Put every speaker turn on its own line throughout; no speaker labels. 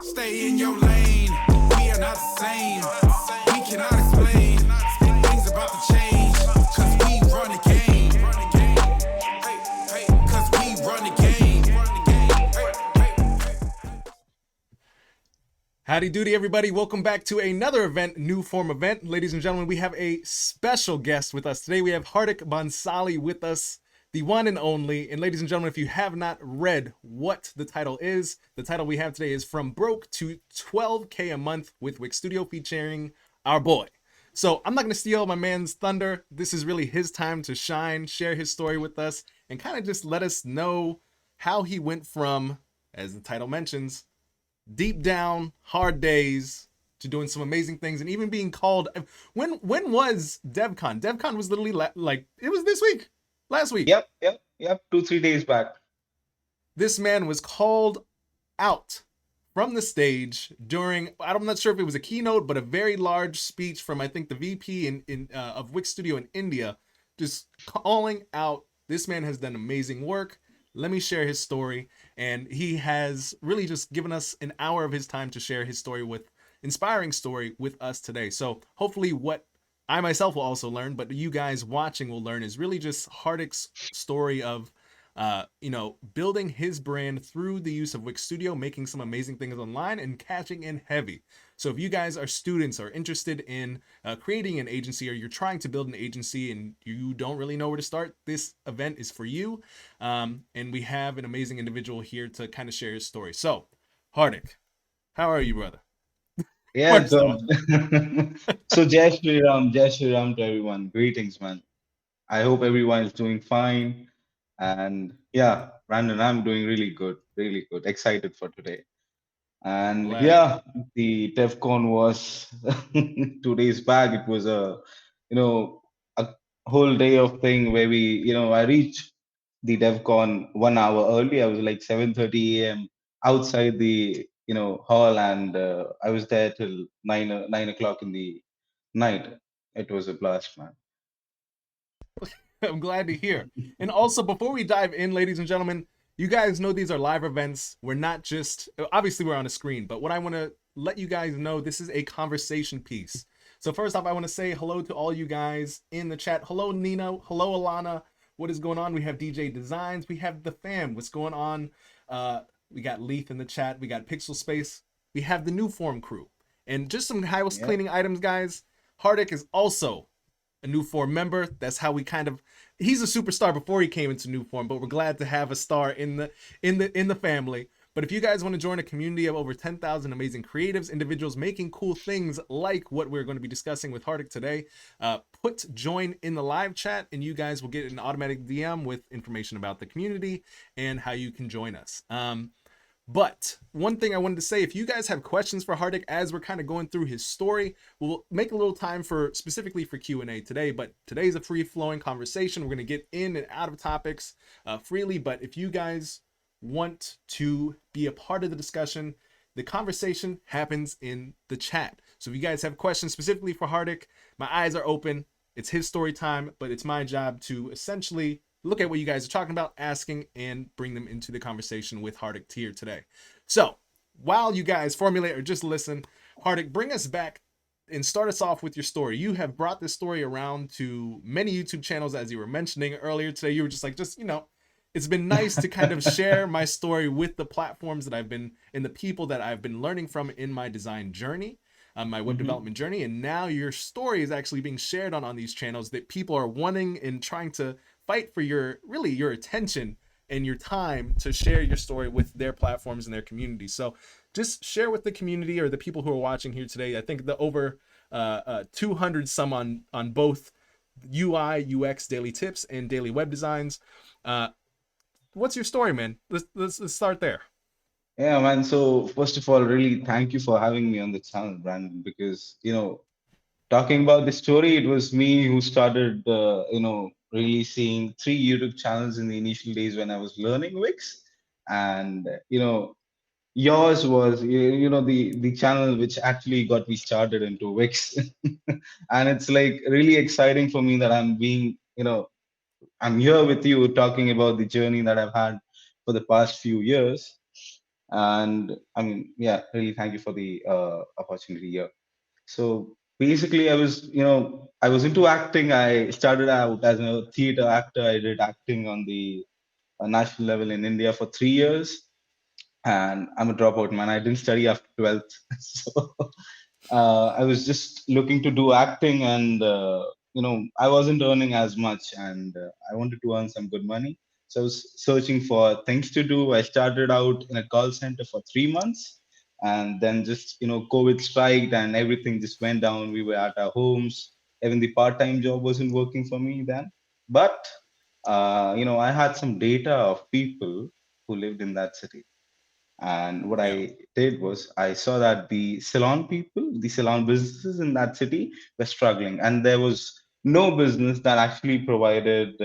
Stay in your lane, we are not the same. We cannot explain things about to change. Cause we run the game. Cause we run the game.
Howdy doody, everybody. Welcome back to another event, new form event. Ladies and gentlemen, we have a special guest with us today. We have Hardik Bhansali with us, the one and only. And ladies and gentlemen, if you have not read what the title is, the title we have today is From Broke to 12K a Month with Wix Studio, featuring our boy. So I'm not going to steal my man's thunder. This is really his time to shine, share his story with us, and kind of just let us know how he went from, as the title mentions, deep down, hard days, to doing some amazing things, and even being called. When was DevCon? DevCon was literally like it was this week, last week.
Yep. 2-3 days back.
This man was called out from the stage during, I'm not sure if it was a keynote, but a very large speech from, I think, the VP of Wix Studio in India, just calling out, this man has done amazing work. Let me share his story. And he has really just given us an hour of his time to share his story inspiring story with us today. So hopefully what I myself will also learn, but you guys watching will learn, is really just Hardik's story of building his brand through the use of Wix Studio, making some amazing things online and catching in heavy. So if you guys are students or interested in creating an agency, or you're trying to build an agency and you don't really know where to start, this event is for you. And we have an amazing individual here to kind of share his story. So Hardik, how are you, brother?
Yeah,
First off,
good. So Jai Shri Ram to everyone. Greetings, man. I hope everyone is doing fine. And yeah, Brandon, I'm doing really good, really good. Excited for today. And
glad.
yeah, the DevCon was 2 days back. It was a whole day of thing where I reached the DevCon 1 hour early. I was like 7:30 a.m. outside the hall, and I was there till 9 o'clock in the night. It was a blast, man.
I'm glad to hear. And also, before we dive in, ladies and gentlemen, you guys know these are live events. We're not just, obviously we're on a screen, but what I want to let you guys know, this is a conversation piece. So first off, I want to say hello to all you guys in the chat. Hello, Nino. Hello, Alana. What is going on? We have DJ Designs. We have the fam. What's going on? We got Leith in the chat. We got Pixel Space. We have the New Form crew. And just some house cleaning items, guys. Hardik is also a New Form member. That's how we he's a superstar before he came into New Form, but we're glad to have a star in the family. But if you guys want to join a community of over 10,000 amazing creatives, individuals making cool things like what we're going to be discussing with Hardik today, put join in the live chat, and you guys will get an automatic DM with information about the community and how you can join us. But one thing I wanted to say, if you guys have questions for Hardik as we're kind of going through his story, we'll make a little time specifically for Q&A today, but today's a free-flowing conversation. We're going to get in and out of topics freely, but if you guys want to be a part of the discussion, the conversation happens in the chat. So if you guys have questions specifically for Hardik, my eyes are open. It's his story time, but it's my job to essentially look at what you guys are talking about, asking, and bring them into the conversation with Hardik here today. So while you guys formulate or just listen, Hardik, bring us back and start us off with your story. You have brought this story around to many YouTube channels, as you were mentioning earlier today. You were just like, it's been nice to kind of share my story with the platforms that I've been and the people that I've been learning from in my design journey, my web development journey. And now your story is actually being shared on these channels that people are wanting and trying to fight for your attention and your time to share your story with their platforms and their community. So just share with the community or the people who are watching here today. I think the over 200 some on both UI, UX daily tips and daily web designs. What's your story, man? Let's start there.
Yeah, man. So first of all, really thank you for having me on the channel, Brandon, because talking about the story, it was me who started, really seeing 3 YouTube channels in the initial days when I was learning Wix. And, yours was, the channel which actually got me started into Wix. And it's like really exciting for me that I'm here with you talking about the journey that I've had for the past few years. And I mean, yeah, really thank you for the opportunity here. So basically, I was into acting. I started out as a theater actor. I did acting on the national level in India for 3 years, and I'm a dropout man. I didn't study after 12th, so I was just looking to do acting, and I wasn't earning as much, and I wanted to earn some good money. So I was searching for things to do. I started out in a call center for 3 months, and then just COVID striked, and everything just went down. We were at our homes. Even the part-time job wasn't working for me then. But I had some data of people who lived in that city, and what
Yeah.
I did was I saw that the salon people, the salon businesses in that city were struggling, and there was no business that actually provided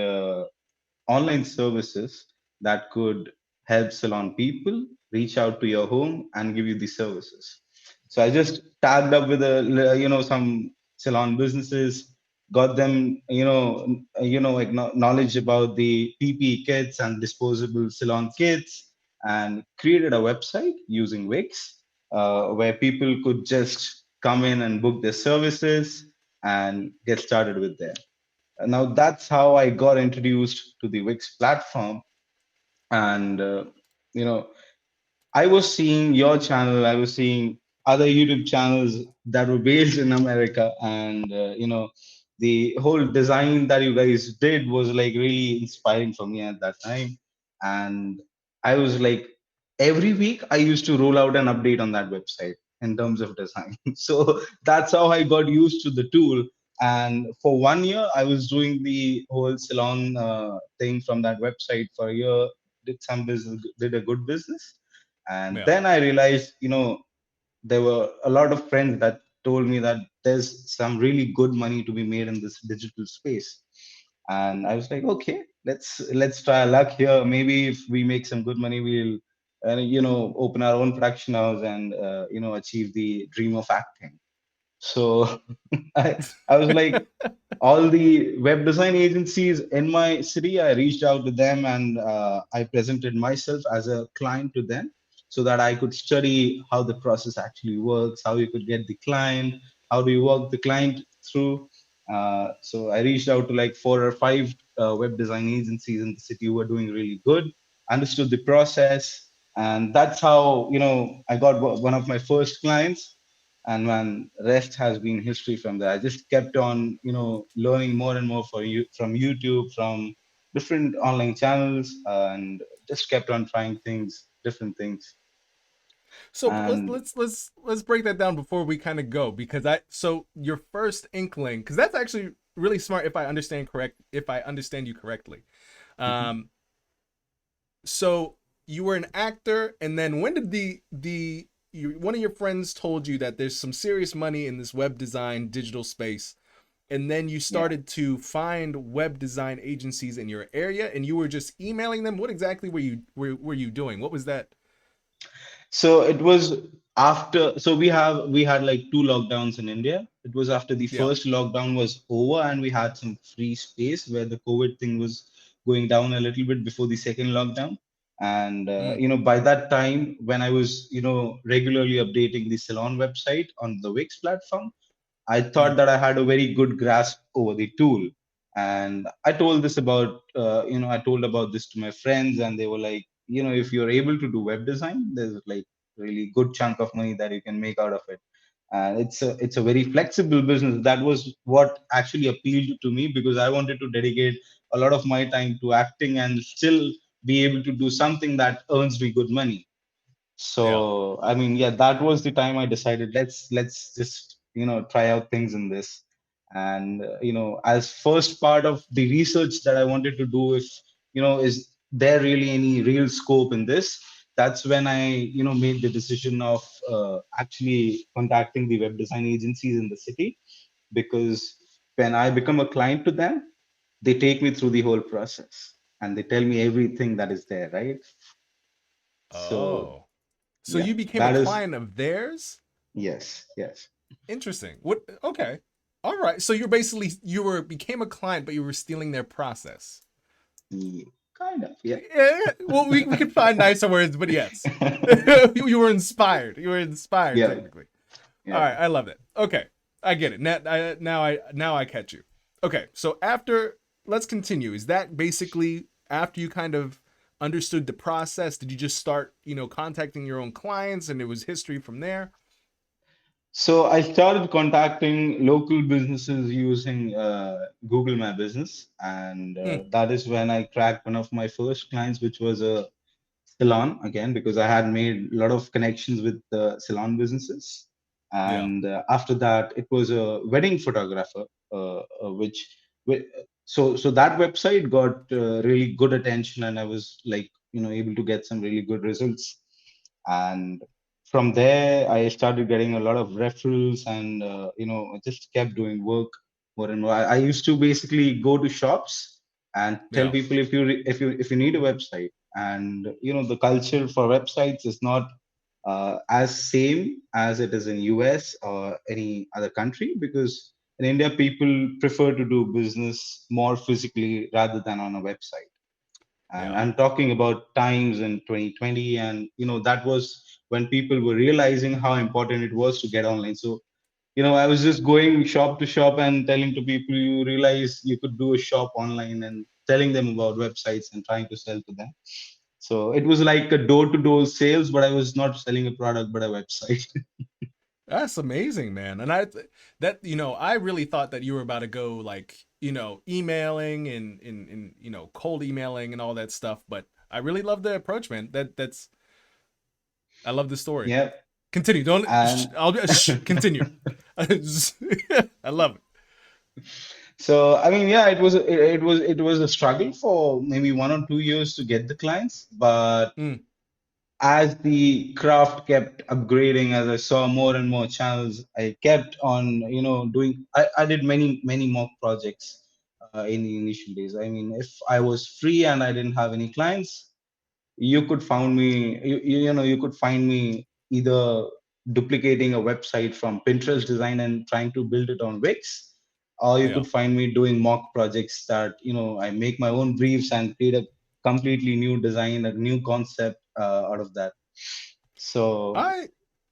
online services that could help salon people reach out to your home and give you the services. So I just tagged up with some salon businesses, got them knowledge about the PPE kits and disposable salon kits, and created a website using Wix, where people could just come in and book their services and get started with them. Now that's how I got introduced to the Wix platform, and you know I was seeing your channel. I was seeing other YouTube channels that were based in America, and the whole design that you guys did was like really inspiring for me at that time. And I was like, every week I used to roll out an update on that website in terms of design. So that's how I got used to the tool. And for 1 year, I was doing the whole salon thing from that website for a year. Did some business, did a good business, and
Yeah.
then I realized, there were a lot of friends that told me that there's some really good money to be made in this digital space. And I was like, okay, let's try our luck here. Maybe if we make some good money, we'll open our own production house and achieve the dream of acting. So I was like, all the web design agencies in my city, I reached out to them, and I presented myself as a client to them so that I could study how the process actually works, how you could get the client, how do you work the client through. So I reached out to like 4 or 5 web design agencies in the city who were doing really good, understood the process, and that's how I got one of my first clients. And man, rest has been history from there. I just kept on learning more and more from YouTube, from different online channels, and just kept on trying different things.
So
And
let's break that down before we kind of go, because I so your first inkling, because that's actually really smart if I understand you correctly.
mhm.
Um, so you were an actor, and then when did one of your friends told you that there's some serious money in this web design digital space, and then you
Yeah.
started to find web design agencies in your area, and you were just emailing them? What exactly were you doing? What was that?
So it was after. So we had like 2 lockdowns in India. It was after the
Yeah.
first lockdown was over, and we had some free space where the COVID thing was going down a little bit before the second lockdown. And
Mm,
by that time, when I was regularly updating the salon website on the Wix platform, I thought
mm.
that I had a very good grasp over the tool. And I told about this to my friends, and they were like, if you're able to do web design, there's like really good chunk of money that you can make out of it. And it's a very flexible business. That was what actually appealed to me, because I wanted to dedicate a lot of my time to acting and still be able to do something that earns me good money.
Yeah.
So I mean, yeah, that was the time I decided, let's just try out things in this. And as first part of the research that I wanted to do, if is there really any real scope in this, that's when I made the decision of actually contacting the web design agencies in the city, because when I become a client to them, they take me through the whole process and they tell me everything that is there, right? So
Oh. So
yeah,
you became a
that is.
client of theirs?
Yes, yes.
Interesting. What? Okay. All right. So you were became a client, but you were stealing their process.
Yeah, Kind of, yeah.
Yeah, well, we could find nicer words, but yes, you were inspired. You were inspired,
Yeah,
technically. All
yeah.
right, I love it. Okay, I get it. Now I catch you. Okay, so after, let's continue. Is that basically after you kind of understood the process? Did you just start, contacting your own clients, and it was history from there?
So I started contacting local businesses using Google My Business, and
Hmm.
that is when I cracked one of my first clients, which was a salon again, because I had made a lot of connections with salon businesses.
Yeah.
And after that, it was a wedding photographer, which whi- so that website got really good attention, and I was like, able to get some really good results. And from there, I started getting a lot of referrals, and I just kept doing work more and more. I used to basically go to shops and tell
Yeah.
people, if you need a website, and the culture for websites is not as same as it is in US or any other country, because in India people prefer to do business more physically rather than on a website. And
Yeah.
I'm talking about times in 2020, and that was when people were realizing how important it was to get online. So I was just going shop to shop and telling to people, you realize you could do a shop online, and telling them about websites and trying to sell to them. So it was like a door to door sales, but I was not selling a product, but a website.
That's amazing, man. And I really thought that you were about to go like, emailing and cold emailing and all that stuff. But I really love the approach, man. I love the story.
Yeah.
Continue. Don't.
And
Continue. I love it.
so, I mean, yeah, it was a struggle for maybe 1 or 2 years to get the clients, but
Mm,
as the craft kept upgrading, as I saw more and more channels, I kept on, doing. I did many mock projects in the initial days. I mean, if I was free and I didn't have any clients, you could find me either duplicating a website from Pinterest design and trying to build it on Wix, or you
yeah.
could find me doing mock projects that I make my own briefs and create a completely new design, a new concept out of that. So
I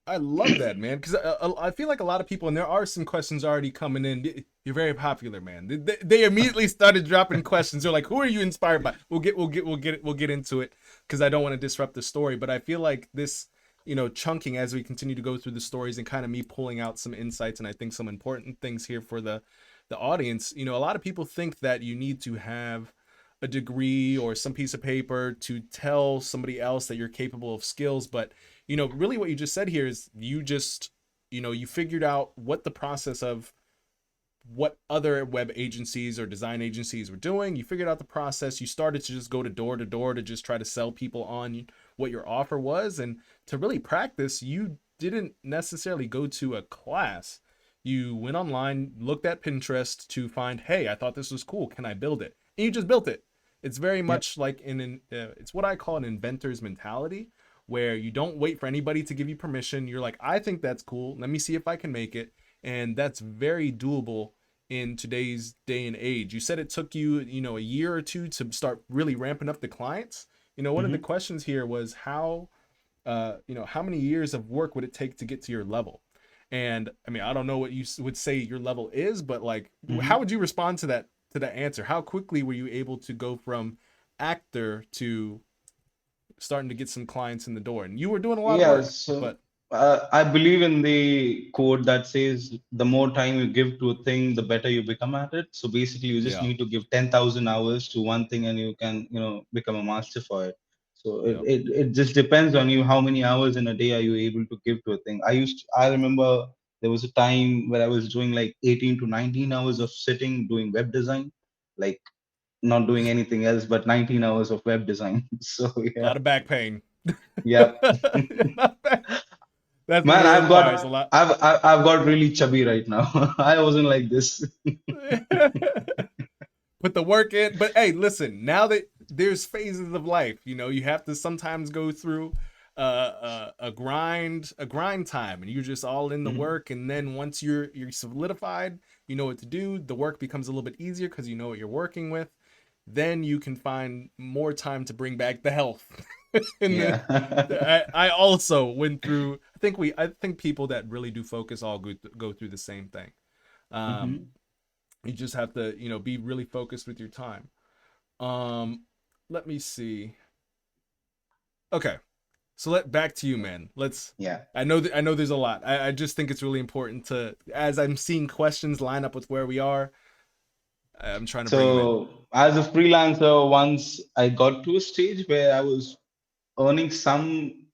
I love that, man, because I feel like a lot of people, and there are some questions already coming in. You're very popular, man. They immediately started dropping questions. They're like, "Who are you inspired by?" We'll get into it because I don't want to disrupt the story. But I feel like this, chunking as we continue to go through the stories and kind of me pulling out some insights, and I think some important things here for the audience. A lot of people think that you need to have a degree or some piece of paper to tell somebody else that you're capable of skills, but really what you just said here is you just, you figured out what the process of what other web agencies or design agencies were doing. You figured out the process. You started to just go to door to just try to sell people on what your offer was. And to really practice, you didn't necessarily go to a class. You went online, looked at Pinterest to find, hey, I thought this was cool. Can I build it? And you just built it. It's very
yeah,
much like it's what I call an inventor's mentality, where you don't wait for anybody to give you permission. You're like, I think that's cool. Let me see if I can make it. And that's very doable in today's day and age. You said it took you, a year or two to start really ramping up the clients. One of the
hmm
questions here was how many years of work would it take to get to your level? And I mean, I don't know what you would say your level is, but like, how
hmm
would you respond to that answer? How quickly were you able to go from actor to starting to get some clients in the door? And you were doing a lot of
yeah.
work,
So
but
I believe in the quote that says the more time you give to a thing, the better you become at it. So basically, you just
yeah,
need to give 10,000 hours to one thing, and you can, become a master for it. So it,
yeah,
it, it just depends on you how many hours in a day are you able to give to a thing. I remember there was a time where I was doing like 18 to 19 hours of sitting doing web design, like not doing anything else but 19 hours of web design. So
a
yeah,
lot of back pain.
yeah.
That
Man,
really
I've
requires a
got
lot.
I've got really chubby right now. I wasn't like this.
Put the work in. But hey, listen, now that there's phases of life, you have to sometimes go through a grind time, and you're just all in the
Mhm.
work. And then once you're solidified, you know what to do. The work becomes a little bit easier because you know what you're working with. then you can find more time to bring back the health. And
Yeah.
I also went through. I think people that really do focus all go through the same thing. Um,
Hmm.
you just have to, be really focused with your time. Um, let me see. Okay, so back to you, man. Let's.
Yeah.
I know there's a lot. I just think it's really important to, as I'm seeing questions line up with where we are, I'm trying to bring them in.
So as a freelancer, once I got to a stage where I was earning some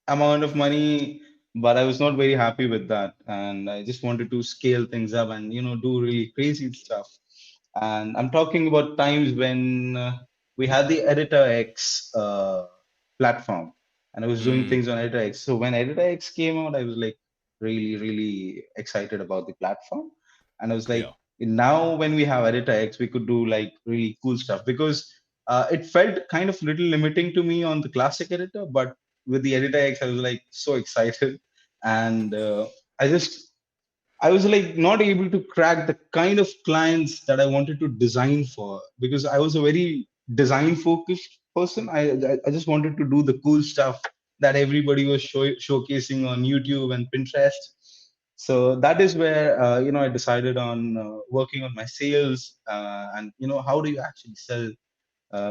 amount of money, but I was not very happy with that, and I just wanted to scale things up and do really crazy stuff. And I'm talking about times when we had the Editor X platform, and I was doing
Mm,
things on Editor X. So when Editor X came out, I was like really, really excited about the platform, and I was
yeah.
like, now when we have Editor X, we could do like really cool stuff because it felt kind of little limiting to me on the classic editor, but with the Editor X, I was like so excited, and I just I was like not able to crack the kind of clients that I wanted to design for because I was a very design focused person. I just wanted to do the cool stuff that everybody was showcasing on YouTube and Pinterest. So that is where I decided on working on my sales and how do you actually sell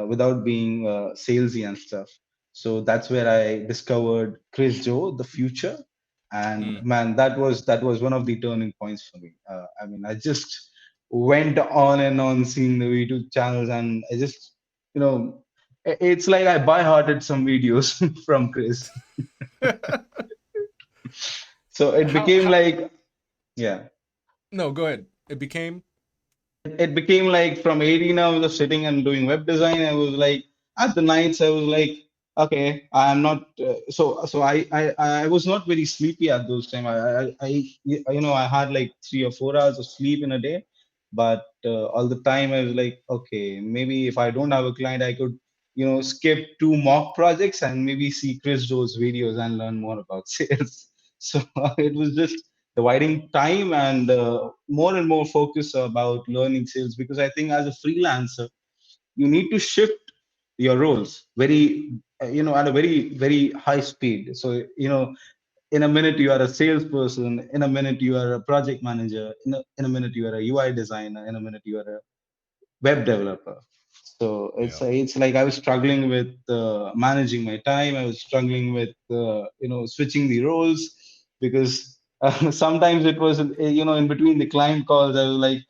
without being salesy and stuff. So that's where I discovered Chris Joe, the future, and
Mm.
man, that was one of the turning points for me. I mean, I just went on and on seeing the YouTube channels, and I just, it's like I by hearted some videos from Chris. So it became
How?
like, yeah.
No, go ahead. It became.
It became like from 18 hours of sitting and doing web design. I was like, at the nights, I was like, okay, I'm not. So I was not very sleepy at those time. I had like 3 or 4 hours of sleep in a day, but all the time I was like, okay, maybe if I don't have a client, I could, skip two mock projects and maybe see Chris Joe's videos and learn more about sales. So it was just dividing time and more and more focus about learning sales because I think as a freelancer you need to shift your roles very at a very very high speed. So in a minute you are a salesperson, in a minute you are a project manager, in a minute you are a UI designer, in a minute you are a web developer. So
Yeah.
it's like I was struggling with managing my time. I was struggling with switching the roles because sometimes it was in between the client calls. I was like,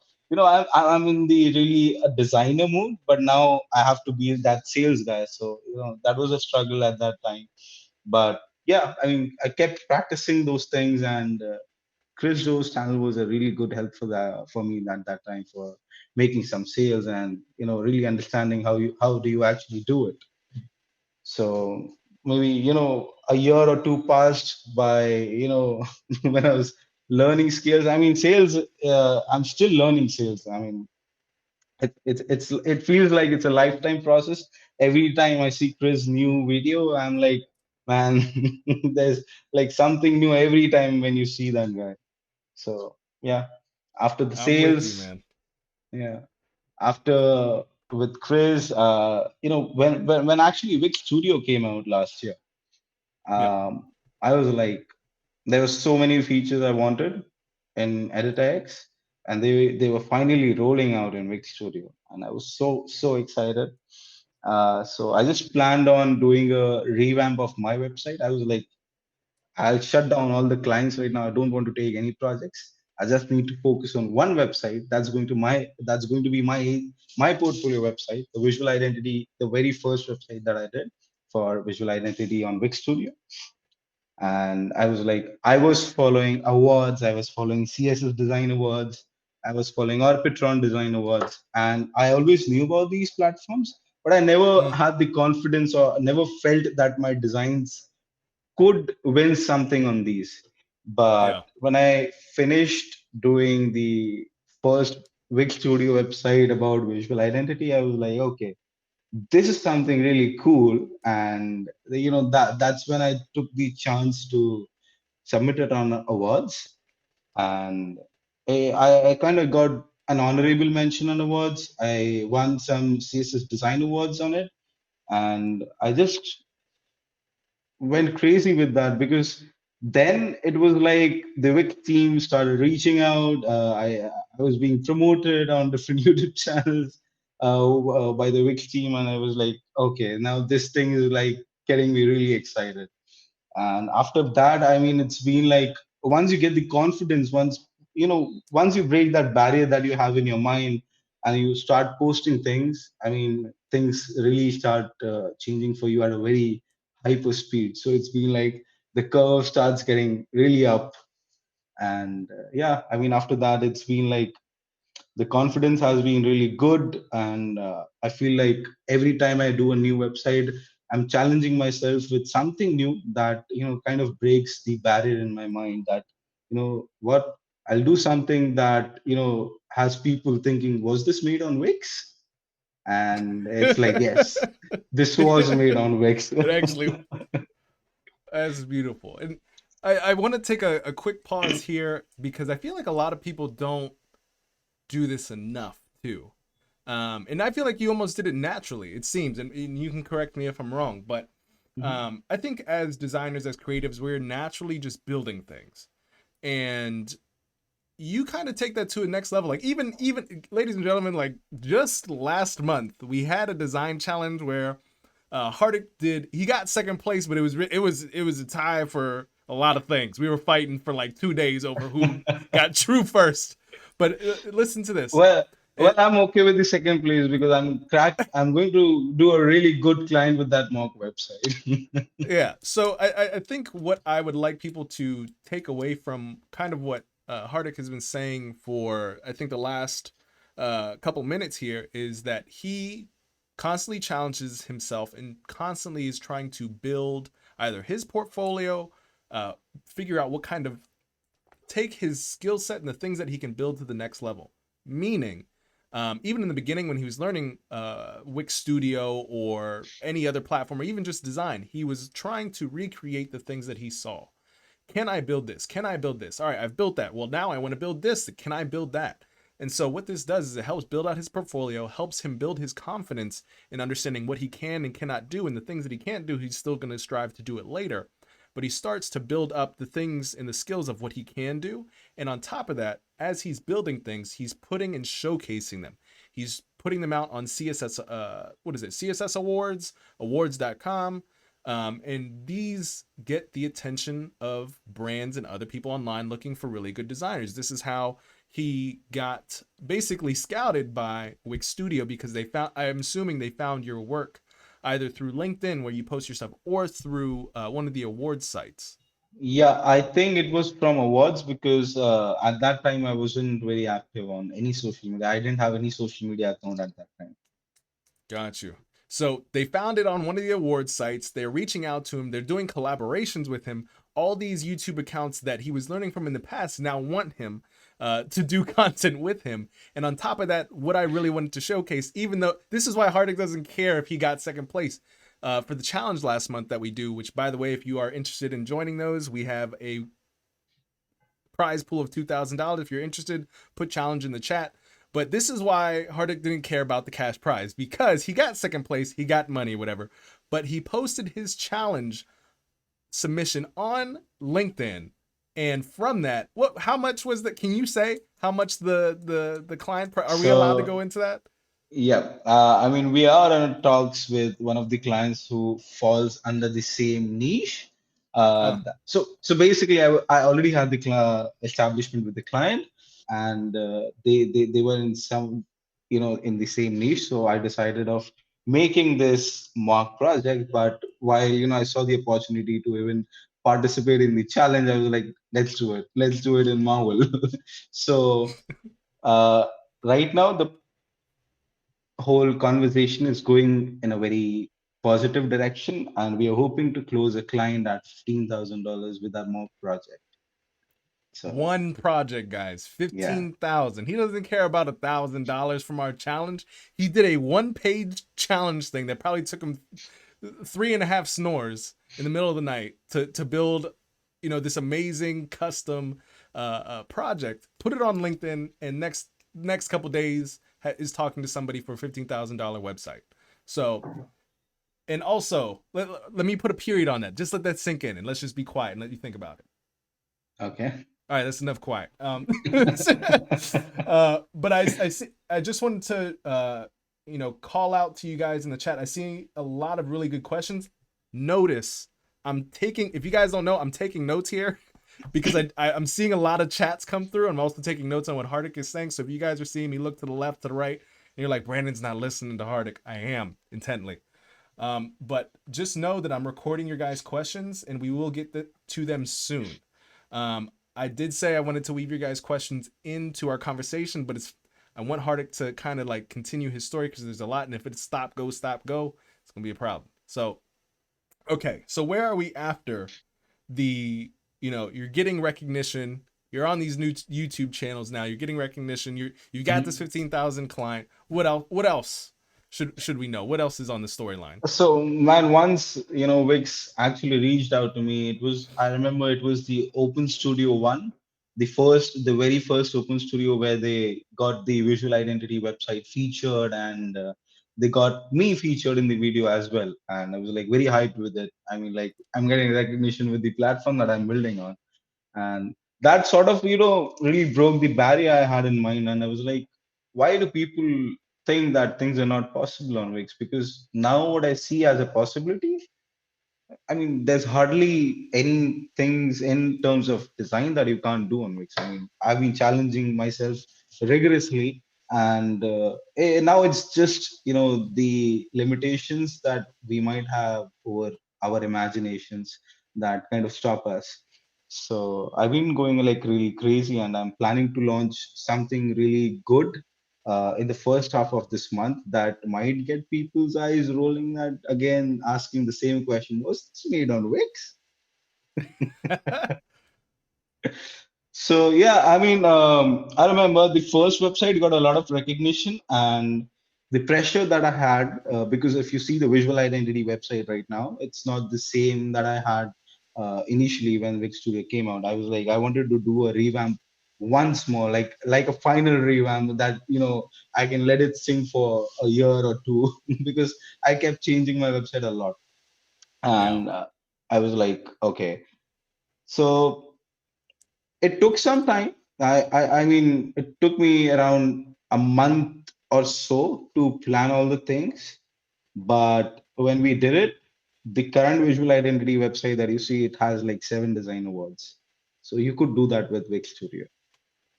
I'm in the really a designer mood, but now I have to be that sales guy. So that was a struggle at that time. But yeah, I mean, I kept practicing those things, and Chris Joe's channel was a really good help for me at that time for making some sales and really understanding how do you actually do it. So maybe a year or two passed by when I was learning skills. I mean sales. I'm still learning sales. I mean it feels like it's a lifetime process. Every time I see Chris new video, I'm like, man, there's like something new every time when you see that guy. So yeah, after the
I'm with you,
sales,
man.
yeah, after with Chris, when actually Wix Studio came out last year,
Yep.
I was like, there were so many features I wanted in Editor X, and they were finally rolling out in Wix Studio, and I was so excited. So I just planned on doing a revamp of my website. I was like, I'll shut down all the clients right now. I don't want to take any projects. I just need to focus on one website. That's going to be my portfolio website, the visual identity, the very first website that I did for visual identity on Wix Studio. And I was like, I was following awards, I was following CSS Design Awards, I was following Arbitron Design Awards, and I always knew about these platforms, but I never
Mm,
had the confidence or never felt that my designs could win something on these. But
yeah.
when I finished doing the first Wix Studio website about visual identity, I was like, okay, this is something really cool. And that's when I took the chance to submit it on awards. And I kind of got an honorable mention on awards. I won some CSS design awards on it, and I just went crazy with that because then it was like the Wix team started reaching out. I was being promoted on different YouTube channels by the Wix team, and I was like, okay, now this thing is like getting me really excited. And after that, I mean, it's been like once you get the confidence, once you break that barrier that you have in your mind, and you start posting things, I mean, things really start changing for you at a very hyper speed. So it's been like the curve starts getting really up. And yeah, I mean, after that, it's been like the confidence has been really good, and I feel like every time I do a new website, I'm challenging myself with something new that kind of breaks the barrier in my mind, that what, I'll do something that has people thinking, was this made on Wix? And it's like, yes, this was made on Wix.
It actually, that's beautiful. And I want to take a quick pause here because I feel like a lot of people don't do this enough too. And I feel like you almost did it naturally, it seems, and you can correct me if I'm wrong, but I think as designers, as creatives, we're naturally just building things. And you kind of take that to a next level. Like even ladies and gentlemen, like just last month we had a design challenge where Hardik he got second place, but it was a tie for a lot of things. We were fighting for like 2 days over who got true first. But listen to this.
Well, well,
It,
I'm okay with the second place because I'm going to do a really good client with that mock website.
yeah. So I think what I would like people to take away from kind of what Hardik has been saying for I think the last couple minutes here is that he constantly challenges himself and constantly is trying to build either his portfolio, figure out what kind of take his skill set and the things that he can build to the next level. Meaning, even in the beginning when he was learning Wix Studio or any other platform or even just design, he was trying to recreate the things that he saw. Can I build this? Can I build this? All right, I've built that. Well, now I want to build this. Can I build that? And so what this does is it helps build out his portfolio, helps him build his confidence in understanding what he can and cannot do, and the things that he can't do, he's still going to strive to do it later. But he starts to build up the things and the skills of what he can do. And on top of that, as he's building things, he's putting and showcasing them. He's putting them out on CSS, what is it? CSS Awards, awards.com. And these get the attention of brands and other people online looking for really good designers. This is how he got basically scouted by Wix Studio because I'm assuming they found your work either through LinkedIn where you post your stuff or through one of the awards sites.
Yeah, I think it was from awards because at that time I wasn't very active on any social media. I didn't have any social media account at that time.
Got you. So they found it on one of the awards sites. They're reaching out to him. They're doing collaborations with him. All these YouTube accounts that he was learning from in the past now want him to do content with him. And on top of that, what I really wanted to showcase, even though this is why Hardik doesn't care if he got second place for the challenge last month that we do, which by the way, if you are interested in joining those, we have a prize pool of $2,000. If you're interested, put challenge in the chat. But this is why Hardik didn't care about the cash prize, because he got second place, he got money, whatever. But he posted his challenge submission on LinkedIn. And from that, how much was that? Can you say how much the client, are we allowed to go
So
into that?
yeah, I mean, we are in talks with one of the clients who falls under the same niche.
Uh,
So basically, I already had the establishment with the client, and they were in some, in the same niche. So I decided of making this mock project. But while I saw the opportunity to even participate in the challenge, I was like, let's do it in Marvel. So uh, right now the whole conversation is going in a very positive direction, and we are hoping to close a client at $15,000 with our mock project. So
One project, guys,
yeah,
15,000. He doesn't care about $1,000 from our challenge. He did a one-page challenge thing that probably took him 3.5 snores in the middle of the night to build, this amazing custom project. Put it on LinkedIn, and next next couple days is talking to somebody for a $15,000 website. So, and also let me put a period on that. Just let that sink in, and let's just be quiet and let you think about it.
Okay.
All right, that's enough quiet. But I see. I just wanted to call out to you guys in the chat. I see a lot of really good questions. Notice I'm taking. If you guys don't know, I'm taking notes here because I'm seeing a lot of chats come through. I'm also taking notes on what Hardik is saying. So if you guys are seeing me look to the left, to the right, and you're like, Brandon's not listening to Hardik, I am intently. But just know that I'm recording your guys' questions, and we will get to them soon. I did say I wanted to weave your guys' questions into our conversation, but I want Hardik to kind of like continue his story because there's a lot, and if it's stop, go, it's gonna be a problem. So, okay, so where are we after you're getting recognition, you're on these new YouTube channels now, you're getting recognition, you got this 15,000 client. What else should we know? What else is on the storyline?
So, man, once Wix actually reached out to me. I remember it was the Open Studio one, the very first Open Studio where they got the visual identity website featured, and they got me featured in the video as well. And I was like very hyped with it. I mean, like I'm getting recognition with the platform that I'm building on, and that sort of really broke the barrier I had in mind. And I was like, why do people think that things are not possible on Wix? Because now what I see as a possibility, I mean, there's hardly any things in terms of design that you can't do on Wix. I mean, I've been challenging myself rigorously, and now it's just the limitations that we might have over our imaginations that kind of stop us. So I've been going like really crazy, and I'm planning to launch something really good in the first half of this month that might get people's eyes rolling at again, asking the same question: was this made on Wix? So yeah, I mean, I remember the first website got a lot of recognition, and the pressure that I had, because if you see the visual identity website right now, it's not the same that I had initially when Wix Studio came out. I was like, I wanted to do a revamp once more, like a final revamp that I can let it sing for a year or two because I kept changing my website a lot,
Yeah.
and I was like, okay, so it took some time. I mean, it took me around a month or so to plan all the things. But when we did it, the current visual identity website that you see, it has like 7 design awards. So you could do that with Wix Studio,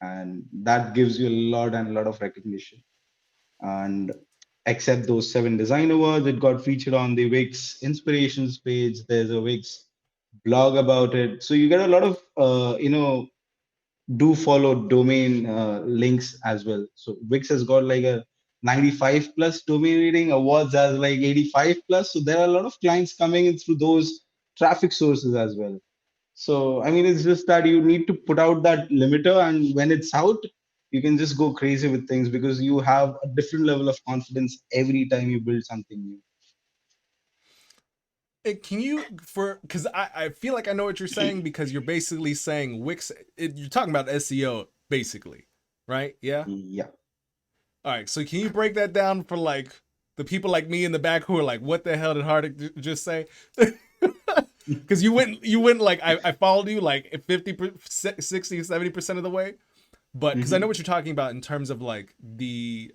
and that gives you a lot and a lot of recognition. And except those 7 design awards, it got featured on the Wix inspirations page. There's a Wix blog about it. So you get a lot of do follow domain links as well. So Wix has got like a 95 plus domain rating, awards as like 85 plus. So there are a lot of clients coming in through those traffic sources as well. So I mean, it's just that you need to put out that limiter, and when it's out, you can just go crazy with things because you have a different level of confidence every time you build something new.
Can you because I feel like I know what you're saying because you're basically saying Wix. You're talking about SEO basically, right? Yeah.
Yeah.
All right. So can you break that down for like the people like me in the back who are like, what the hell did Hardik just say? Because you went like I followed you like 50, 60, 70% of the way. But because I know
Hmm.
what you're talking about in terms of like the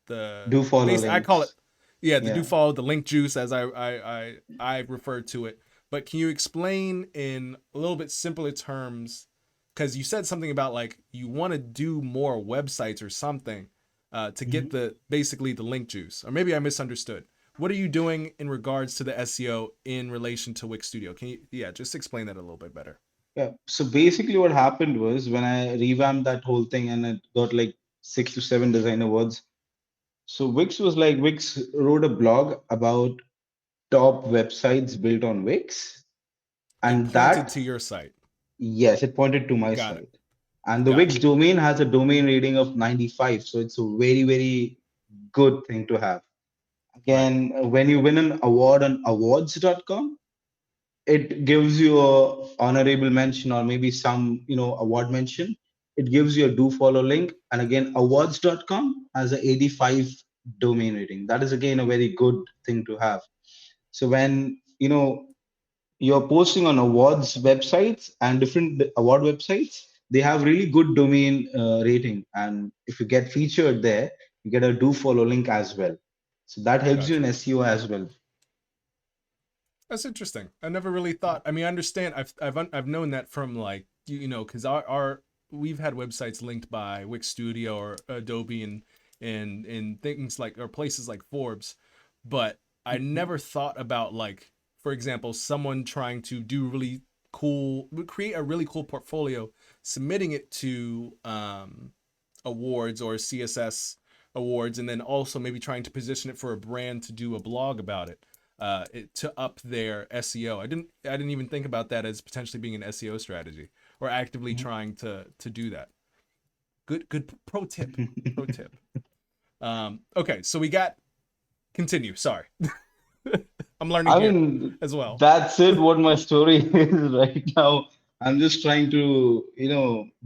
Do follow
base, I call it,
links.
yeah, the do
Yeah.
follow, the link juice as I refer to it. But can you explain in a little bit simpler terms? Because you said something about like you want to do more websites or something to get
Mhm.
the basically the link juice, or maybe I misunderstood. What are you doing in regards to the SEO in relation to Wix Studio? Can you, yeah, just explain that a little bit better?
Yeah. So basically, what happened was when I revamped that whole thing and it got like 6 to 7 design awards. So Wix wrote a blog about top websites built on Wix,
It
and
pointed
that,
to your site.
yes, it pointed to my
Got it.
site. And the
Got
Wix
it.
domain has a domain rating of 95, so it's a very, very good thing to have.
Right.
Again, when you win an award on awards.com, it gives you a honorable mention or maybe some award mention it gives you a do follow link. And again, awards.com has a 85 domain rating. That is again a very good thing to have. So when you're posting on awards websites and different award websites, they have really good domain rating. And if you get featured there, you get a do follow link as well. So that helps you in
Gotcha.
SEO as well.
That's interesting. I never really thought. I mean, I understand. I've known that from like because our we've had websites linked by Wix Studio or Adobe and things like or places like Forbes, but I never thought about like, for example, someone trying to do really cool, create a really cool portfolio, submitting it to awards or CSS awards, and then also maybe trying to position it for a brand to do a blog about it. To up their SEO. I didn't even think about that as potentially being an SEO strategy or actively trying to do that. Good pro tip. Pro tip. Okay, so we got continue. Sorry. I'm learning
I
here
mean,
as well.
that's it, what my story is right now. I'm just trying to,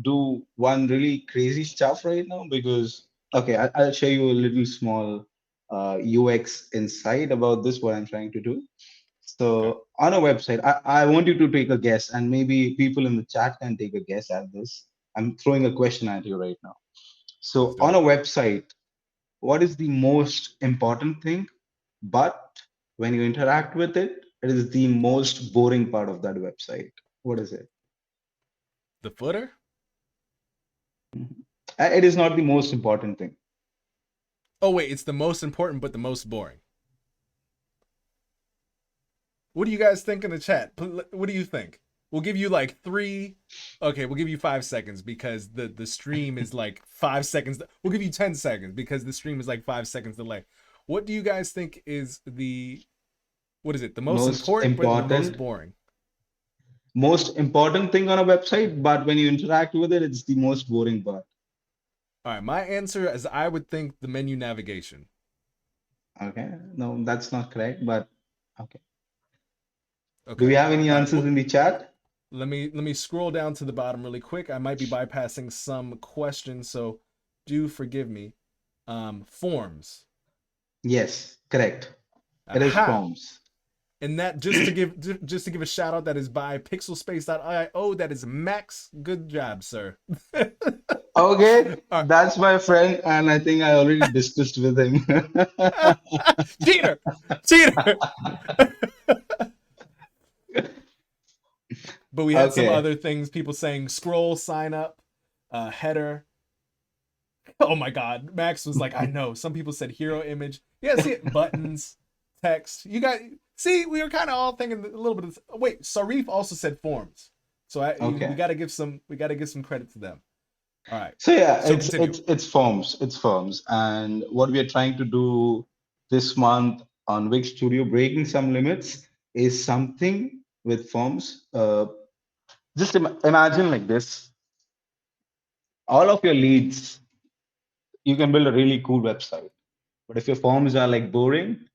do one really crazy stuff right now because, okay, I'll show you a little small UX insight about this, what I'm trying to do.
Okay.
So on a website, I want you to take a guess, and maybe people in the chat can take a guess at this. I'm throwing a question at you right now.
Let's
So
do
on a
it.
website, what is the most important thing? But when you interact with it, it is the most boring part of that website. What is it?
The footer?
It is not the most important thing.
Oh wait, it's the most important but the most boring. What do you guys think in the chat? What do you think? We'll give you like 3. Okay, we'll give you 5 seconds because the stream is like 5 seconds. We'll give you 10 seconds because the stream is like 5 seconds delay. What do you guys think is what is it? The most
Most
important but the most
important,
boring?
most important thing on a website, but when you interact with it, it's the most boring part.
All right, my answer is I would think the menu navigation.
Okay, no, that's not correct, but okay. Do we
Okay.
have any
All right.
answers
Well,
in the chat?
let me scroll down to the bottom really quick. I might be bypassing some questions, so do forgive me. Forms.
Yes, correct. It is
Aha.
forms.
And that just to give a shout out, that is by pixelspace.io. That is Max. Good job, sir.
Okay,
All
that's my friend, and I think I already discussed with him.
right. Cheater. Cheater. But we had some
Okay.
other things, people saying scroll, sign up, header. Oh my god. Max was like, I know. Some people said hero image. Yeah, see it. Buttons, text. You got see, we were kind of all thinking a little bit of wait, Sarif also said forms. So we
Okay.
gotta give some credit to them. All right.
So yeah,
So continue.
it's forms. It's forms. And what we are trying to do this month on Wix Studio, breaking some limits, is something with forms. Just imagine like this: all of your leads, you can build a really cool website. But if your forms are like boring,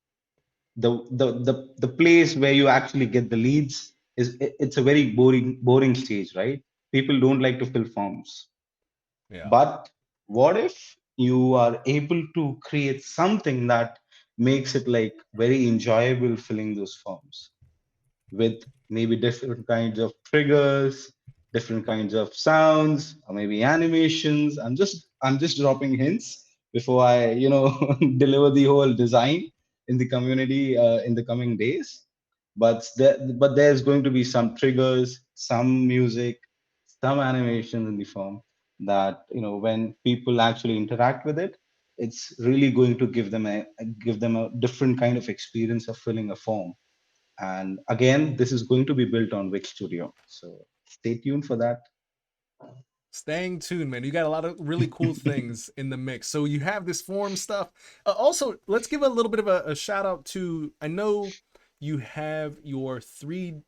the place where you actually get the leads it's a very boring stage, right? People don't like to fill forms.
Yeah.
But what if you are able to create something that makes it like very enjoyable filling those forms with maybe different kinds of triggers, different kinds of sounds, or maybe animations. I'm just dropping hints before I, deliver the whole design in the community in the coming days. But there's going to be some triggers, some music, some animation in the form that when people actually interact with it, it's really going to give them a different kind of experience of filling a form. And again, this is going to be built on Wix Studio. So stay tuned for that.
Staying tuned, man. You got a lot of really cool things in the mix. So you have this form stuff. Also, let's give a little bit of a shout out to. I know you have your 3J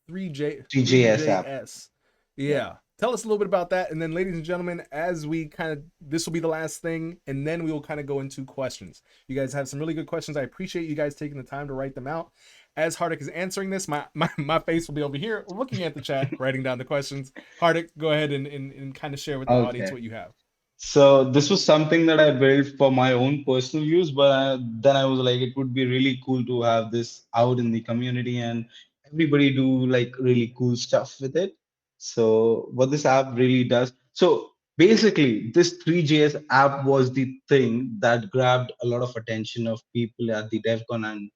TJS app.
3JS.
Yeah.
Yeah. tell us a little bit about that. And then, ladies and gentlemen, as we kind of, this will be the last thing, and then we will kind of go into questions. You guys have some really good questions. I appreciate you guys taking the time to write them out. As Hardik is answering this, my face will be over here looking at the chat, writing down the questions. Hardik, go ahead and kind of share with the audience
Okay.
what you have.
So this was something that I built for my own personal use, but then I was like, it would be really cool to have this out in the community and everybody do like really cool stuff with it. So what this app really does, so basically this 3JS app was the thing that grabbed a lot of attention of people at the DevCon and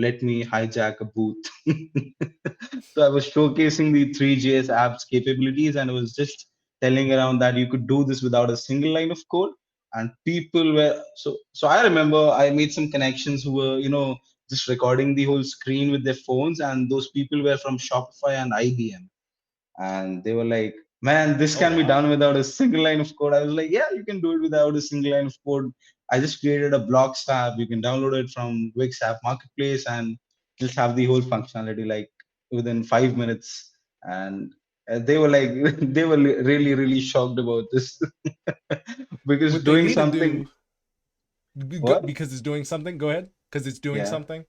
let me hijack a booth. So I was showcasing the 3JS app's capabilities and I was just telling around that you could do this without a single line of code. And people were so I remember I made some connections who were, just recording the whole screen with their phones, and those people were from Shopify and IBM. And they were like, man, this
Oh
can be
wow.
done without a single line of code. I was like, yeah, you can do it without a single line of code. I just created a blocks tab. You can download it from Wix app marketplace and just have the whole functionality like within 5 minutes. And they were like, they were really really shocked about this because
What they
doing
need to
something.
do,
What?
because it's doing something. Go ahead, because it's doing
Yeah.
something.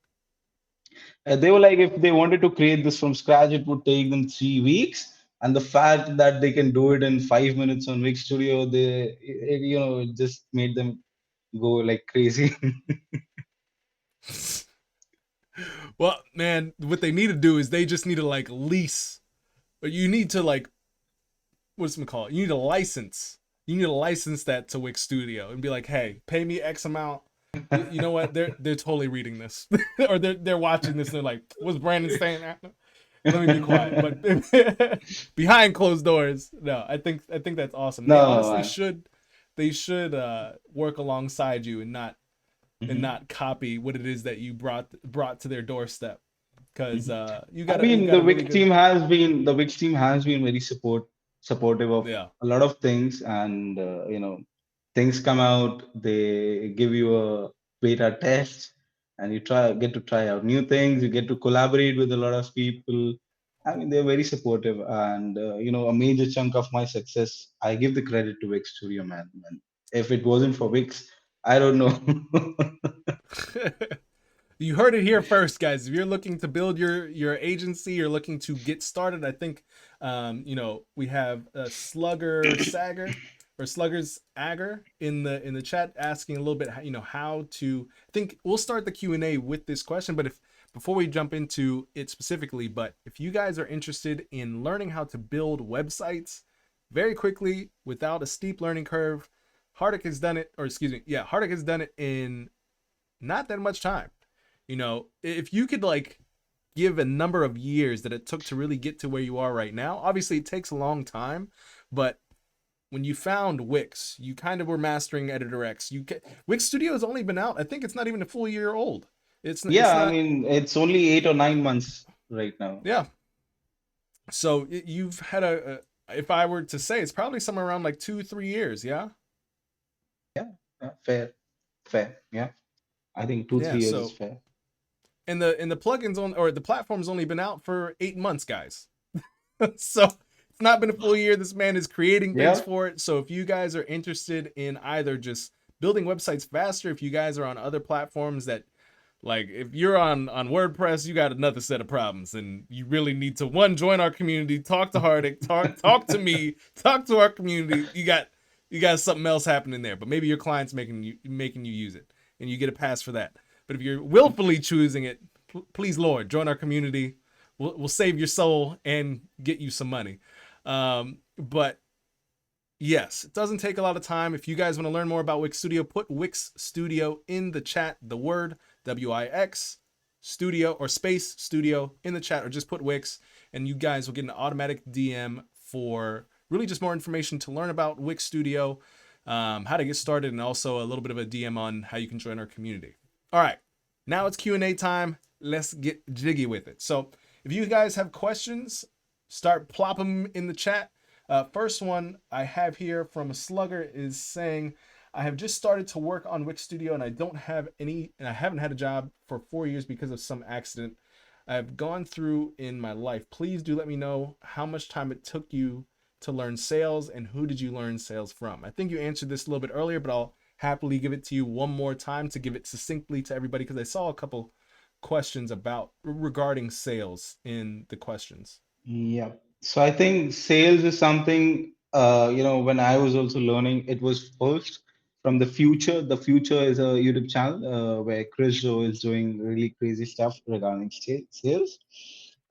They were like, if they wanted to create this from scratch, it would take them 3 weeks. And the fact that they can do it in 5 minutes on Wix Studio, it just made them go like crazy.
Well, man, what they need to do is they just need to like lease, but you need to like, what's it called? You need a license. You need to license that to Wix Studio and be like, hey, pay me X amount. You know what? They're totally reading this, or they're watching this. And they're like, what's Brandon saying? Let me be quiet. But behind closed doors, no, I think that's awesome. They
No,
honestly
man.
should, they should work alongside you and
Mhm.
not copy what it is that you brought to their doorstep, because
Mhm. I
you
mean,
got a really good,
the Wix team has been very supportive of
yeah.
a lot of things, and things come out. They give you a beta test, and you get to try out new things. You get to collaborate with a lot of people. I mean, they're very supportive, and a major chunk of my success, I give the credit to Wix Studio, man. If it wasn't for Wix, I don't know.
You heard it here first, guys. If you're looking to build your agency, you're looking to get started, I think we have Slugger Sagger or Sluggers Agger in the chat asking a little bit how to. I think we'll start the Q&A with this question, but if before we jump into it specifically, but if you guys are interested in learning how to build websites very quickly without a steep learning curve, Hardik has done it, or excuse me, yeah, Hardik has done it in not that much time. If you could like give a number of years that it took to really get to where you are right now, obviously it takes a long time, but when you found Wix, you kind of were mastering Editor X. Wix Studio has only been out. I think it's not even a full year old. It's
Yeah, I
not.
mean, it's only 8 or 9 months right now.
Yeah. So you've had if I were to say, it's probably somewhere around like 2-3 years. Yeah.
Fair, fair. Yeah, I think two,
Yeah.
3 years is
So
fair.
and the plugins on or the platform's only been out for 8 months, guys. So it's not been a full year. This man is creating things
Yeah,
for it. So if you guys are interested in either just building websites faster, if you guys are on other platforms that, like, if you're on WordPress, you got another set of problems, and you really need to join our community, talk to Hardik, talk to me, talk to our community. You got something else happening there, but maybe your client's making you use it, and you get a pass for that. But if you're willfully choosing it, please Lord, join our community. We'll save your soul and get you some money. But yes, it doesn't take a lot of time. If you guys want to learn more about Wix Studio, put Wix Studio in the chat. The word Wix Studio or space Studio in the chat, or just put Wix, and you guys will get an automatic DM for really just more information to learn about Wix Studio, how to get started, and also a little bit of a DM on how you can join our community. All right, now it's Q&A time. Let's get jiggy with it. So if you guys have questions, start plop them in the chat. First one I have here from a Slugger is saying, I have just started to work on Wix Studio and I haven't had a job for 4 years because of some accident I've gone through in my life. Please do let me know how much time it took you to learn sales, and who did you learn sales from? I think you answered this a little bit earlier, but I'll happily give it to you one more time to give it succinctly to everybody because I saw a couple questions about regarding sales in the questions.
Yeah. So I think sales is something, when I was also learning, it was first from the future. The future is a YouTube channel where Chris Joe is doing really crazy stuff regarding sales.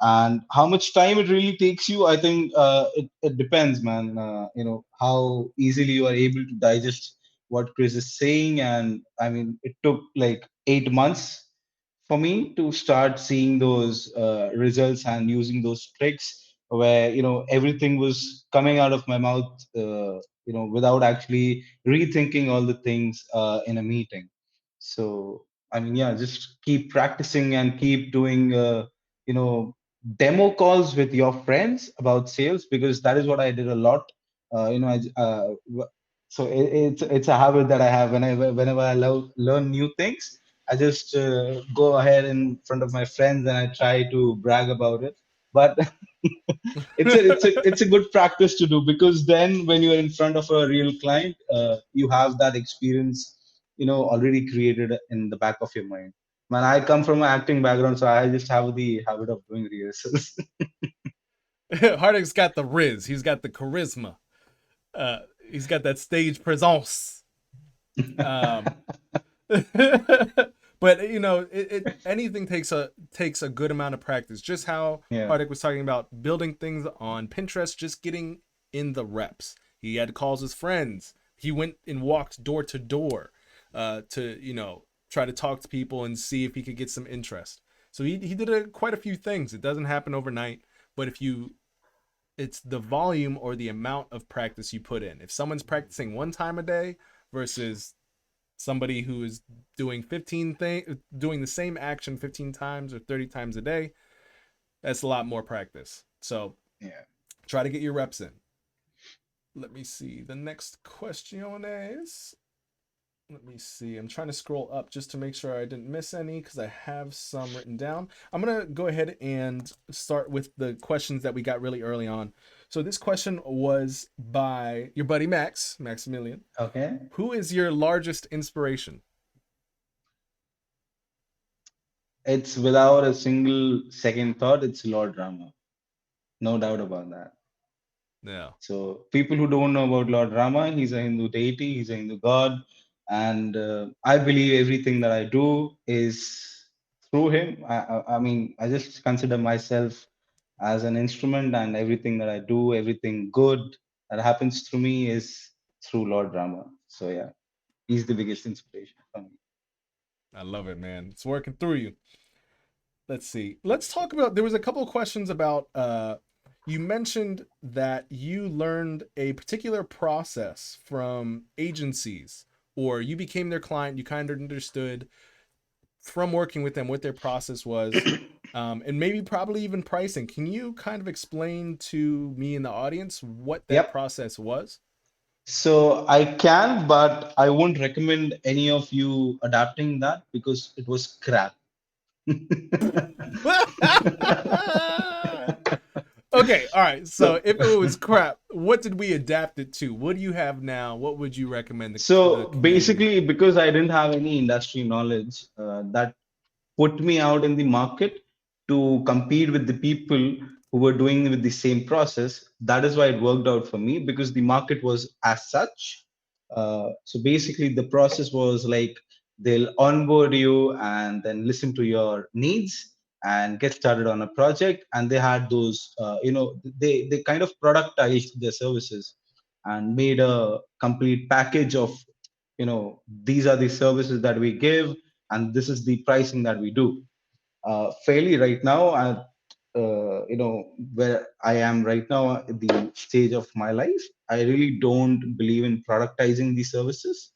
And how much time it really takes you, I think it depends, man. How easily you are able to digest what Chris is saying. And I mean, it took like 8 months for me to start seeing those results and using those tricks where everything was coming out of my mouth without actually rethinking all the things in a meeting. So I mean, yeah, just keep practicing and keep doing you know demo calls with your friends about sales, because that is what I did a lot. So it's a habit that I have whenever I learn new things. I just go ahead in front of my friends and I try to brag about it. But it's a good practice to do, because then when you are in front of a real client, you have that experience, already created in the back of your mind. Man, I come from an acting background, so I just have the habit of doing rehearsals.
Hardik's got the riz. He's got the charisma. Uh, he's got that stage presence. Um, but anything takes a good amount of practice. Just how
Yeah.
Hardik was talking about building things on Pinterest, just getting in the reps. He had calls his friends. He went and walked door to door to try to talk to people and see if he could get some interest. So he did quite a few things. It doesn't happen overnight, but it's the volume or the amount of practice you put in. If someone's practicing one time a day versus somebody who is doing the same action 15 times or 30 times a day, that's a lot more practice. So
Yeah.
try to get your reps in. Let me see. The next question is, let me see. I'm trying to scroll up just to make sure I didn't miss any because I have some written down. I'm going to go ahead and start with the questions that we got really early on. So this question was by your buddy Maximilian.
Okay.
Who is your largest inspiration?
It's without a single second thought, it's Lord Rama. No doubt about that.
Yeah.
So people who don't know about Lord Rama, he's a Hindu deity, he's a Hindu god, and I believe everything that I do is through him. I mean, I just consider myself as an instrument, and everything that I do, everything good that happens through me is through Lord Rama. So yeah, he's the biggest inspiration for me.
I love it, man. It's working through you. Let's see. Let's talk about, there was a couple of questions about you mentioned that you learned a particular process from agencies, or you became their client, you kind of understood from working with them what their process was, and maybe probably even pricing. Can you kind of explain to me and the audience what that
Yep.
process was?
So I can, but I won't recommend any of you adapting that because it was crap.
Okay, all right. So
So,
if it was crap, what did we adapt it to? What do you have now? What would you recommend the
so
community?
basically, because I didn't have any industry knowledge, that put me out in the market to compete with the people who were doing with the same process. That is why it worked out for me, because the market was as such. So basically, the process was like they'll onboard you and then listen to your needs and get started on a project. And they had those, they kind of productized their services and made a complete package of, these are the services that we give, and this is the pricing that we do. Fairly right now, at where I am right now at the stage of my life, I really don't believe in productizing these services.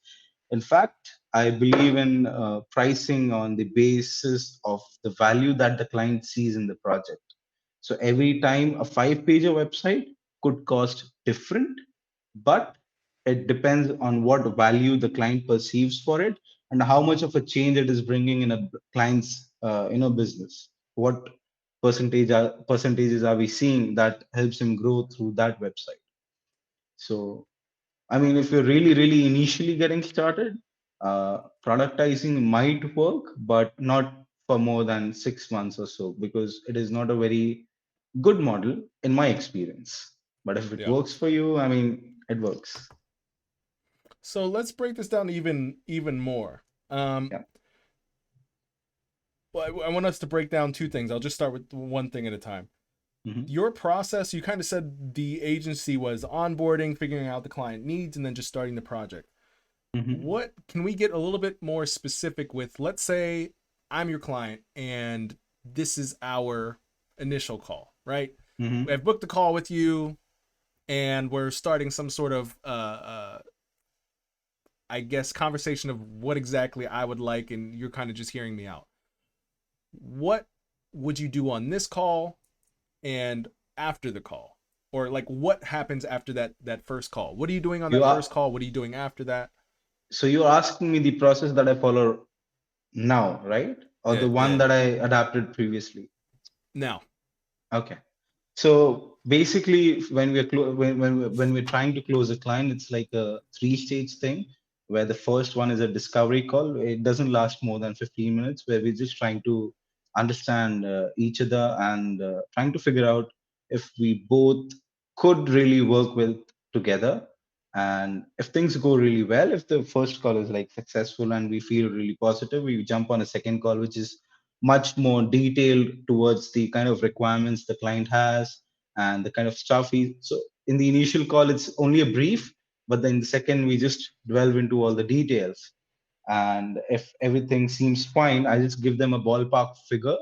In fact, I believe in pricing on the basis of the value that the client sees in the project. So every time a 5-pager website could cost different, but it depends on what value the client perceives for it and how much of a change it is bringing in a client's business. What percentages are we seeing that helps him grow through that website? So I mean, if you're really, really initially getting started, productizing might work, but not for more than 6 months or so, because it is not a very good model in my experience. But if it
Yeah.
works for you, I mean, it works.
So let's break this down even more. Um,
Yeah.
well, I want us to break down two things. I'll just start with one thing at a time.
Hmm.
Your process, you kind of said the agency was onboarding, figuring out the client needs, and then just starting the project.
Hmm.
What can we get a little bit more specific with? Let's say I'm your client and this is our initial call, right?
Hmm.
I've booked a call with you and we're starting some sort of I guess conversation of what exactly I would like, and you're kind of just hearing me out. What would you do on this call and after the call? Or like what happens after that first call? What are you doing on
You
that first
are
call? What are you doing after that?
so you're asking me the process that I follow now, right? Or the
Yeah,
one
yeah.
that I adapted previously?
Now.
Okay. So basically, when we're when we're trying to close a client, it's like a three-stage thing where the first one is a discovery call. It doesn't last more than 15 minutes, where we're just trying to understand each other and trying to figure out if we both could really work with together. And if things go really well, if the first call is like successful and we feel really positive, we jump on a second call, which is much more detailed towards the kind of requirements the client has and the kind of stuff he. So in the initial call, it's only a brief, but then the second we just delve into all the details. And if everything seems fine, I just give them a ballpark figure.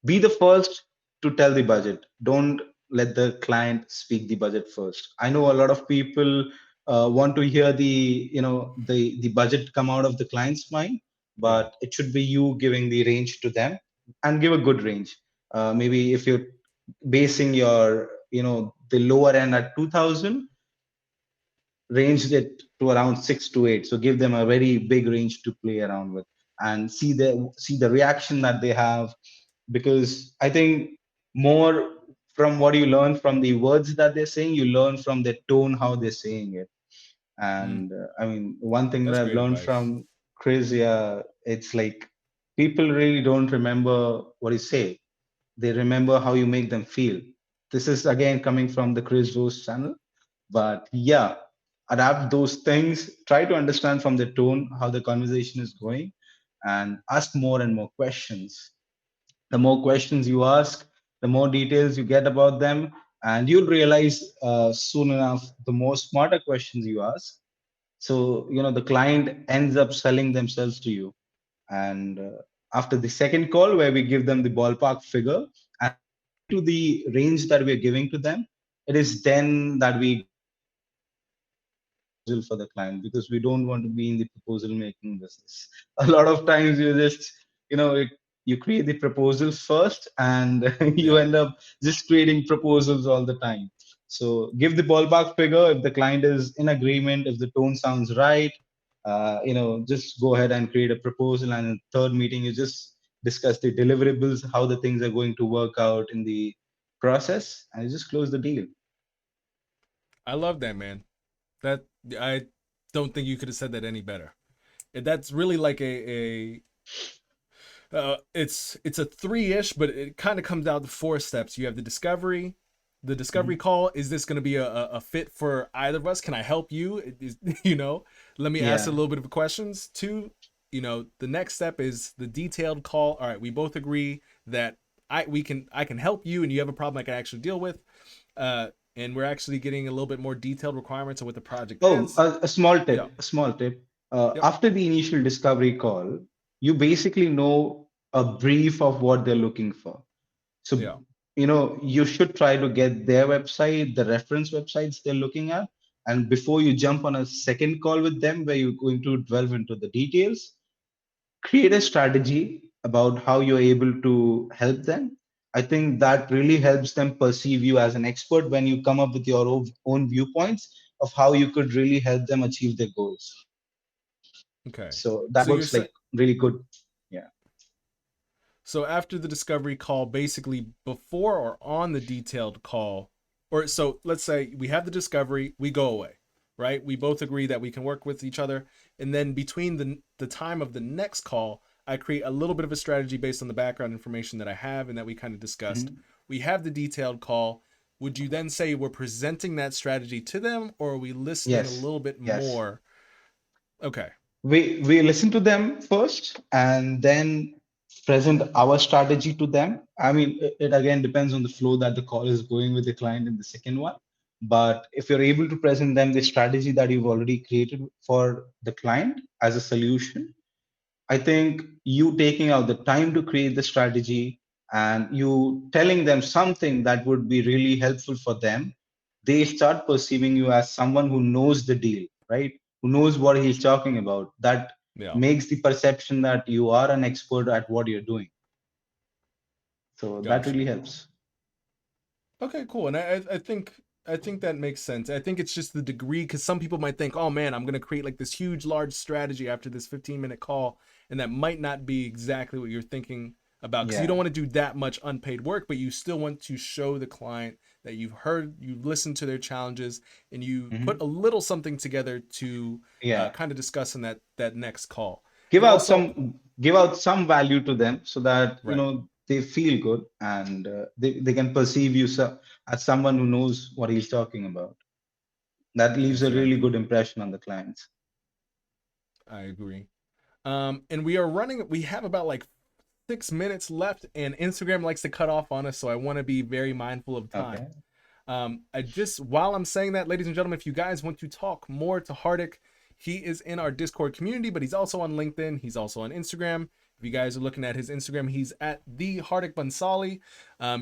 Be the first to tell the budget. Don't let the client speak the budget first. I know a lot of people want to hear the budget come out of the client's mind,
Yeah.
but it should be you giving the range to them, and give a good range. Maybe if you're basing your the lower end at 2000, ranged it to around 6 to 8. So give them a very big range to play around with, and see the reaction that they have. Because I think more from what you learn from the words that they're saying, you learn from their tone how they're saying it.
Mm,
And I mean, one thing that
that's
I've
great
learned
advice.
from Chris, yeah, it's like people really don't remember what you say, they remember how you make them feel. This is again coming from the Chris Rose channel. But yeah, adapt those things, try to understand from the tone how the conversation is going, and ask more and more questions. The more questions you ask, the more details you get about them, and you'll realize soon enough, the more smarter questions you ask, so the client ends up selling themselves to you. And after the second call, where we give them the ballpark figure and agree to the range that we're giving to them, it is then that we go ahead and create a proposal for the client, because we don't want to be in the proposal making business. A lot of times you just you create the proposals first, and you
Yeah.
end up just creating proposals all the time. So give the ballpark figure if the client is in agreement, if the tone sounds right. Just go ahead and create a proposal, and in the third meeting you just discuss the deliverables, how the things are going to work out in the process, and you just close the deal.
I love that, man. That I don't think you could have said that any better. That's really like it's a three-ish, but it kind of comes down to four steps. You have the discovery
Mhm.
call. Is this going to be a fit for either of us? Can I help you? You know, let me ask a
Yeah.
little bit of questions. Two, the next step is the detailed call. All right, we both agree that I can help you, and you have a problem I can actually deal with. And we're actually getting a little bit more detailed requirements of what the project
Oh,
is.
a small
Yeah.
tip. A small tip.
Yep.
After the initial discovery call, you basically know a brief of what they're looking for. So,
Yeah.
you should try to get their website, the reference websites they're looking at. And before you jump on a second call with them, where you're going to delve into the details, create a strategy about how you're able to help them. I think that really helps them perceive you as an expert when you come up with your own viewpoints of how you could really help them achieve their goals.
Okay.
So that
So you're
works
saying
like really good. Yeah.
so after the discovery call, basically before or on the detailed call, or so let's say we have the discovery, we go away, right? We both agree that we can work with each other, and then between the time of the next call, I create a little bit of a strategy based on the background information that I have and that we kind of discussed.
Mhm.
We have the detailed call. Would you then say we're presenting that strategy to them, or are we listening a
Yes,
little bit
yes.
more? Okay,
We listen to them first and then present our strategy to them. I mean, it again depends on the flow that the call is going with the client in the second one. But if you're able to present them the strategy that you've already created for the client as a solution, I think you taking out the time to create the strategy and you telling them something that would be really helpful for them, they start perceiving you as someone who knows the deal, right? Who knows what he's talking about. That
yeah,
makes the perception that you are an expert at what you're doing. So that
got
really
you.
helps.
Okay, cool. And I think that makes sense. I think it's just the degree because some people might think, oh man, I'm gonna create like this huge large strategy after this 15-minute call, and that might not be exactly what you're thinking about because you
Yeah.
don't want to do that much unpaid work, but you still want to show the client that you've listened to their challenges, and you put a
Mhm.
little something together to
Yeah.
kind of discuss in that next call.
give
And
out
also,
some give out some value to them so that
right,
they feel good and they can perceive you as someone who knows what he's talking about. That leaves a really
exactly.
good impression on the clients.
I agree. And we have about like 6 minutes left, and Instagram likes to cut off on us, so I want to be very mindful of time.
Okay.
I just, while I'm saying that, ladies and gentlemen, if you guys want to talk more to Hardik, he is in our Discord community, but he's also on LinkedIn. He's also on Instagram. If you guys are looking at his Instagram, he's at the Hardik Bhansali.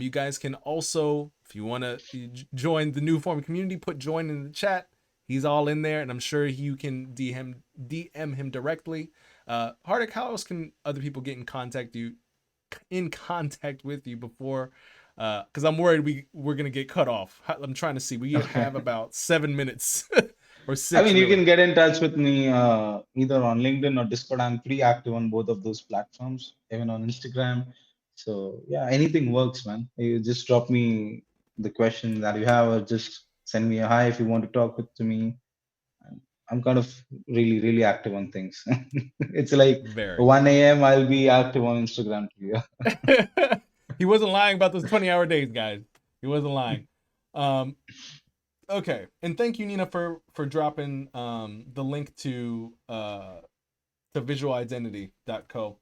You guys can also, if you want to join the new form community, put join in the chat. He's all in there, and I'm sure you can DM him directly. Hardik, how else can other people get in contact with you before? Because I'm worried we're gonna get cut off. I'm trying to see. We
Okay.
have about 7 minutes or
I
six
mean, you
really.
can get in touch with me either on LinkedIn or Discord. I'm pretty active on both of those platforms, even on Instagram. So yeah, anything works, man. You just drop me the question that you have, or just send me a hi if you want to talk to me. I'm kind of really, really active on things. It's like
Very.
1 a.m. I'll be active on Instagram to you.
He wasn't lying about those 20-hour days, guys. He wasn't lying. Um, okay, and thank you, Nina, for dropping the link to visualidentity.co.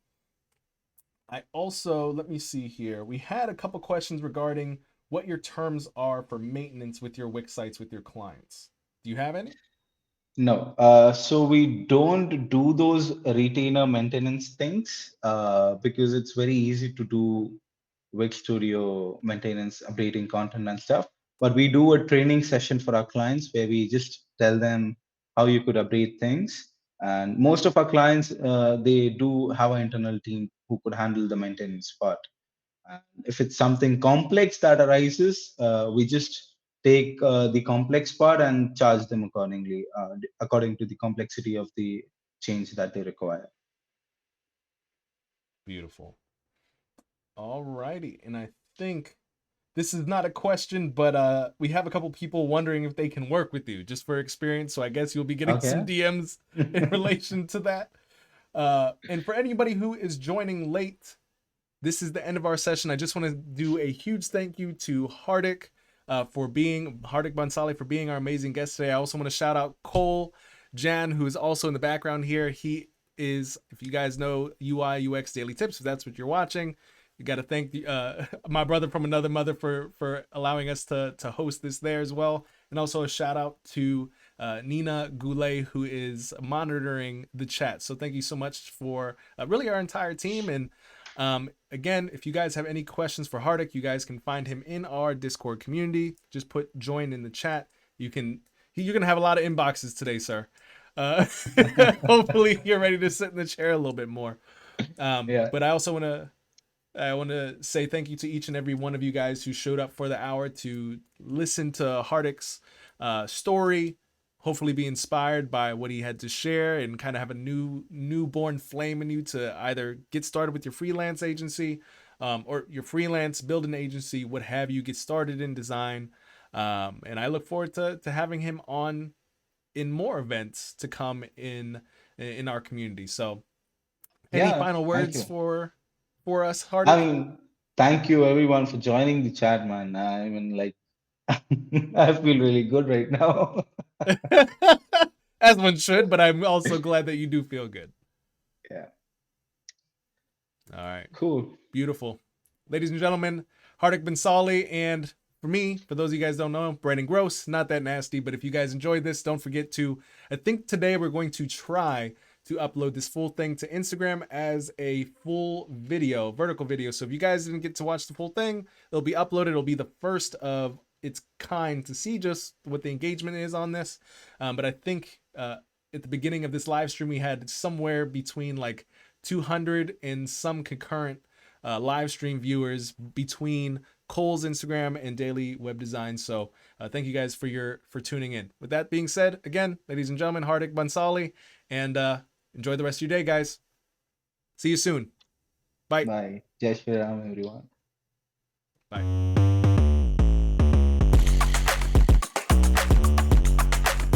I also, let me see here. We had a couple questions regarding what your terms are for maintenance with your Wix sites with your clients. Do you have any?
No, so we don't do those retainer maintenance things because it's very easy to do Wix Studio maintenance, updating content and stuff. But we do a training session for our clients where we just tell them how you could update things. And most of our clients, they do have an internal team who could handle the maintenance part. And if it's something complex that arises, we just take the complex part and charge them accordingly, according to the complexity of the change that they require.
Beautiful. All righty. And I think this is not a question, but we have a couple people wondering if they can work with you just for experience. So I guess you'll be getting some
Okay.
DMs in relation to that. And for anybody who is joining late, this is the end of our session. I just want to do a huge thank you to Hardik Bhansali for being our amazing guest today. I also want to shout out Cole Jan, who is also in the background here. He is, if you guys know UI UX Daily Tips, if that's what you're watching, you got to thank my brother from another mother for allowing us to host this there as well. And also a shout out to Nina Goulet, who is monitoring the chat. So thank you so much for really our entire team. And again, if you guys have any questions for Hardik, you guys can find him in our Discord community. Just put join in the chat. You're gonna have a lot of inboxes today, sir. Uh, Hopefully you're ready to sit in the chair a little bit more.
Yeah.
But I want to say thank you to each and every one of you guys who showed up for the hour to listen to Hardik's story. Hopefully, be inspired by what he had to share and kind of have a newborn flame in you to either get started with your freelance agency or your freelance building agency, what have you, get started in design. And I look forward to having him on in more events to come in our community. So, any
Yeah,
final
thank
words
you.
for us,
I
Hardik?
mean, thank you everyone for joining the chat, man. I mean, like, I feel really good right now.
As one should, but I'm also glad that you do feel good.
Yeah,
All right.
cool.
Beautiful. Ladies and gentlemen, Hardik Bhansali, and for me, for those of you guys don't know, Brandon Groce, not that nasty, but if you guys enjoyed this, don't forget to, I think today we're going to try to upload this full thing to Instagram as a full video, vertical video. So if you guys didn't get to watch the full thing, it'll be uploaded. It'll be the first of its kind to see just what the engagement is on this. But I think at the beginning of this live stream, we had somewhere between like 200 and some concurrent live stream viewers between Cole's Instagram and Daily Web Design. So thank you guys for tuning in. With that being said, again, ladies and gentlemen, Hardik Bhansali, and enjoy the rest of your day, guys. See you soon. Bye.
Bye. Jai Shri Ram, everyone.
Bye.